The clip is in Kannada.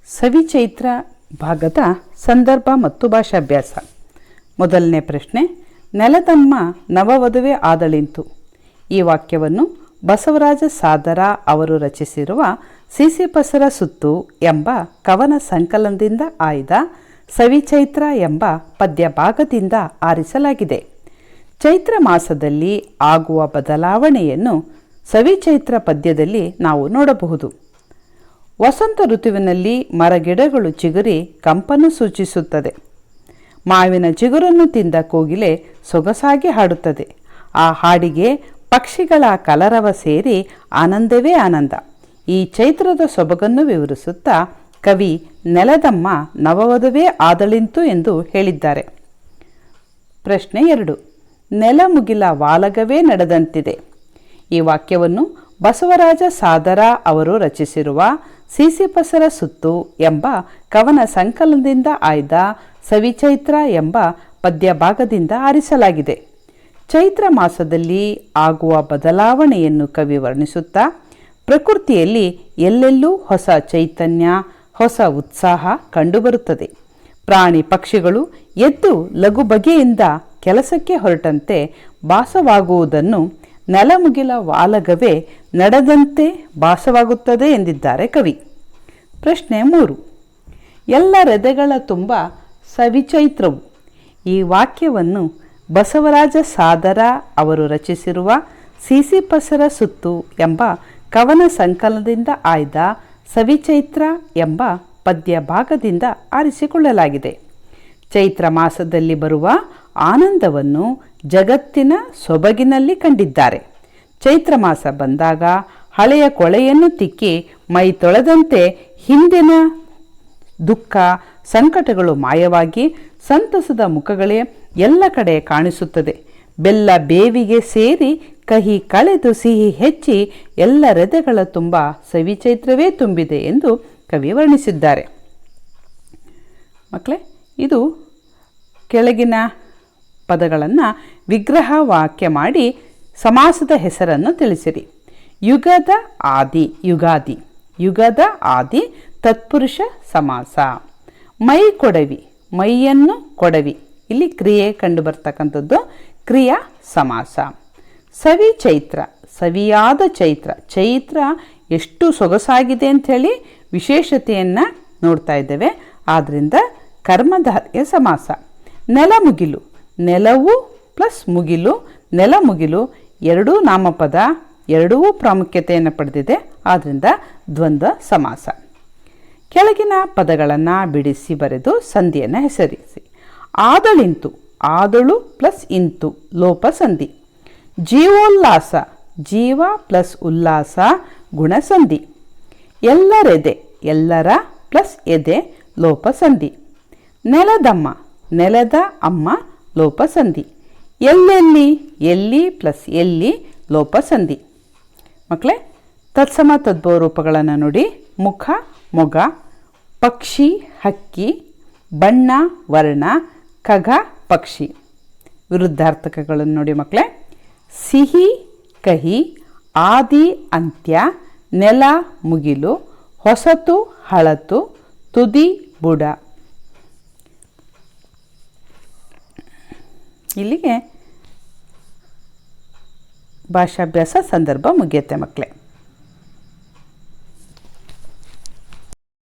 ಸವಿಚೈತ್ರ ಭಾಗದ ಸಂದರ್ಭ ಮತ್ತು ಭಾಷಾಭ್ಯಾಸ. ಮೊದಲನೇ ಪ್ರಶ್ನೆ, ನೆಲದಮ್ಮ ನವವಧುವೆ ಆದಳಿಂತು. ಈ ವಾಕ್ಯವನ್ನು ಬಸವರಾಜ ಸಾದರ ಅವರು ರಚಿಸಿರುವ ಸಿಸಿಪಸರ ಸುತ್ತು ಎಂಬ ಕವನ ಸಂಕಲನದಿಂದ ಆಯ್ದ ಸವಿಚೈತ್ರ ಎಂಬ ಪದ್ಯ ಭಾಗದಿಂದ ಆರಿಸಲಾಗಿದೆ. ಚೈತ್ರ ಮಾಸದಲ್ಲಿ ಆಗುವ ಬದಲಾವಣೆಯನ್ನು ಸವಿಚೈತ್ರ ಪದ್ಯದಲ್ಲಿ ನಾವು ನೋಡಬಹುದು. ವಸಂತ ಋತುವಿನಲ್ಲಿ ಮರಗಿಡಗಳು ಚಿಗುರಿ ಕಂಪನ್ನು ಸೂಚಿಸುತ್ತದೆ. ಮಾವಿನ ಚಿಗುರನ್ನು ತಿಂದ ಕೋಗಿಲೆ ಸೊಗಸಾಗಿ ಹಾಡುತ್ತದೆ. ಆ ಹಾಡಿಗೆ ಪಕ್ಷಿಗಳ ಕಲರವ ಸೇರಿ ಆನಂದವೇ ಆನಂದ. ಈ ಚೈತ್ರದ ಸೊಬಗನ್ನು ವಿವರಿಸುತ್ತಾ ಕವಿ ನೆಲದಮ್ಮ ನವವಧುವೆ ಆದಳಿಂತು ಎಂದು ಹೇಳಿದ್ದಾರೆ. ಪ್ರಶ್ನೆ 2, ನೆಲಮುಗಿಲ ವಾಲಗವೇ ನಡೆದಂತಿದೆ. ಈ ವಾಕ್ಯವನ್ನು ಬಸವರಾಜ ಸಾದರ ಅವರು ರಚಿಸಿರುವ ಸಿಸಿಪಸರ ಸುತ್ತು ಎಂಬ ಕವನ ಸಂಕಲನದಿಂದ ಆಯ್ದ ಸವಿಚೈತ್ರ ಎಂಬ ಪದ್ಯ ಭಾಗದಿಂದ ಆರಿಸಲಾಗಿದೆ. ಚೈತ್ರ ಮಾಸದಲ್ಲಿ ಆಗುವ ಬದಲಾವಣೆಯನ್ನು ಕವಿ ವರ್ಣಿಸುತ್ತಾ ಪ್ರಕೃತಿಯಲ್ಲಿ ಎಲ್ಲೆಲ್ಲೂ ಹೊಸ ಚೈತನ್ಯ, ಹೊಸ ಉತ್ಸಾಹ ಕಂಡುಬರುತ್ತದೆ. ಪ್ರಾಣಿ ಪಕ್ಷಿಗಳು ಎದ್ದು ಲಘು ಬಗೆಯಿಂದ ಕೆಲಸಕ್ಕೆ ಹೊರಟಂತೆ ಭಾಸವಾಗುವುದನ್ನು ನೆಲಮುಗಿಲ ವಾಲಗವೇ ನಡೆದಂತೆ ಭಾಸವಾಗುತ್ತದೆ ಎಂದಿದ್ದಾರೆ ಕವಿ. ಪ್ರಶ್ನೆ 3, ಎಲ್ಲ ಹೃದಯಗಳ ತುಂಬ ಸವಿಚೈತ್ರವು. ಈ ವಾಕ್ಯವನ್ನು ಬಸವರಾಜ ಸಾದರ ಅವರು ರಚಿಸಿರುವ ಸಿಸಿಪಸರ ಸುತ್ತು ಎಂಬ ಕವನ ಸಂಕಲನದಿಂದ ಆಯ್ದ ಸವಿಚೈತ್ರ ಎಂಬ ಪದ್ಯ ಭಾಗದಿಂದ ಆರಿಸಿಕೊಳ್ಳಲಾಗಿದೆ. ಚೈತ್ರ ಮಾಸದಲ್ಲಿ ಬರುವ ಆನಂದವನ್ನು ಜಗತ್ತಿನ ಸೊಬಗಿನಲ್ಲಿ ಕಂಡಿದ್ದಾರೆ. ಚೈತ್ರ ಮಾಸ ಬಂದಾಗ ಹಳೆಯ ಕೊಳೆಯನ್ನು ತಿಕ್ಕಿ ಮೈ ತೊಳೆದಂತೆ ಹಿಂದಿನ ದುಃಖ ಸಂಕಟಗಳು ಮಾಯವಾಗಿ ಸಂತಸದ ಮುಖಗಳೇ ಎಲ್ಲ ಕಡೆ ಕಾಣಿಸುತ್ತದೆ. ಬೆಲ್ಲ ಬೇವಿಗೆ ಸೇರಿ ಕಹಿ ಕಳೆದು ಸಿಹಿ ಹೆಚ್ಚಿ ಎಲ್ಲ ಹೃದಯಗಳ ತುಂಬ ಸವಿಚೈತ್ರವೇ ತುಂಬಿದೆ ಎಂದು ಕವಿ ವರ್ಣಿಸಿದ್ದಾರೆ. ಮಕ್ಕಳೇ, ಇದು ಕೆಳಗಿನ ಪದಗಳನ್ನು ವಿಗ್ರಹ ವಾಕ್ಯ ಮಾಡಿ ಸಮಾಸದ ಹೆಸರನ್ನು ತಿಳಿಸಿರಿ. ಯುಗದ ಆದಿ ಯುಗಾದಿ. ಯುಗದ ಆದಿ ತತ್ಪುರುಷ ಸಮಾಸ. ಮೈ ಕೊಡವಿ, ಮೈಯನ್ನು ಕೊಡವಿ. ಇಲ್ಲಿ ಕ್ರಿಯೆ ಕಂಡು ಬರ್ತಕ್ಕಂಥದ್ದು ಕ್ರಿಯಾ ಸಮಾಸ. ಸವಿ ಚೈತ್ರ, ಸವಿಯಾದ ಚೈತ್ರ. ಚೈತ್ರ ಎಷ್ಟು ಸೊಗಸಾಗಿದೆ ಅಂಥೇಳಿ ವಿಶೇಷತೆಯನ್ನು ನೋಡ್ತಾ ಇದ್ದೇವೆ. ಆದ್ದರಿಂದ ಕರ್ಮಧಾರ್ಯ ಸಮಾಸ. ನೆಲಮುಗಿಲು, ನೆಲವು ಪ್ಲಸ್ ಮುಗಿಲು, ನೆಲಮುಗಿಲು ಎರಡೂ ನಾಮಪದ, ಎರಡೂ ಪ್ರಾಮುಖ್ಯತೆಯನ್ನು ಪಡೆದಿದೆ. ಆದ್ದರಿಂದ ದ್ವಂದ್ವ ಸಮಾಸ. ಕೆಳಗಿನ ಪದಗಳನ್ನು ಬಿಡಿಸಿ ಬರೆದು ಸಂಧಿಯನ್ನು ಹೆಸರಿಸಿ. ಆದಳಿಂತು, ಆದಳು ಪ್ಲಸ್ ಇಂತು ಲೋಪ ಸಂಧಿ. ಜೀವೋಲ್ಲಾಸ, ಜೀವ ಪ್ಲಸ್ ಉಲ್ಲಾಸ ಗುಣಸಂಧಿ. ಎಲ್ಲರೆದೆ, ಎಲ್ಲರ ಪ್ಲಸ್ ಎದೆ ಲೋಪ ಸಂಧಿ. ನೆಲದಮ್ಮ, ನೆಲದ ಅಮ್ಮ ಲೋಪ ಸಂಧಿ. ಎಲ್ಲೆಲ್ಲಿ, ಎಲ್ಲಿ ಪ್ಲಸ್ ಎಲ್ಲಿ ಲೋಪ ಸಂಧಿ. ಮಕ್ಕಳೇ, ತತ್ಸಮ ತದ್ಭವ ರೂಪಗಳನ್ನು ನೋಡಿ. ಮುಖ ಮೊಗ, ಪಕ್ಷಿ ಹಕ್ಕಿ, ಬಣ್ಣ ವರ್ಣ, ಖಗ ಪಕ್ಷಿ. ವಿರುದ್ಧಾರ್ಥಕಗಳನ್ನು ನೋಡಿ ಮಕ್ಕಳೇ. ಸಿಹಿ ಕಹಿ, ಆದಿ ಅಂತ್ಯ, ನೆಲ ಮುಗಿಲು, ಹೊಸತು ಹಳತು, ತುದಿ ಬುಡ. ಇಲ್ಲಿಗೆ ಭಾಷಾಭ್ಯಾಸ ಸಂದರ್ಭ ಮುಗಿಯುತ್ತೆ ಮಕ್ಕಳೇ.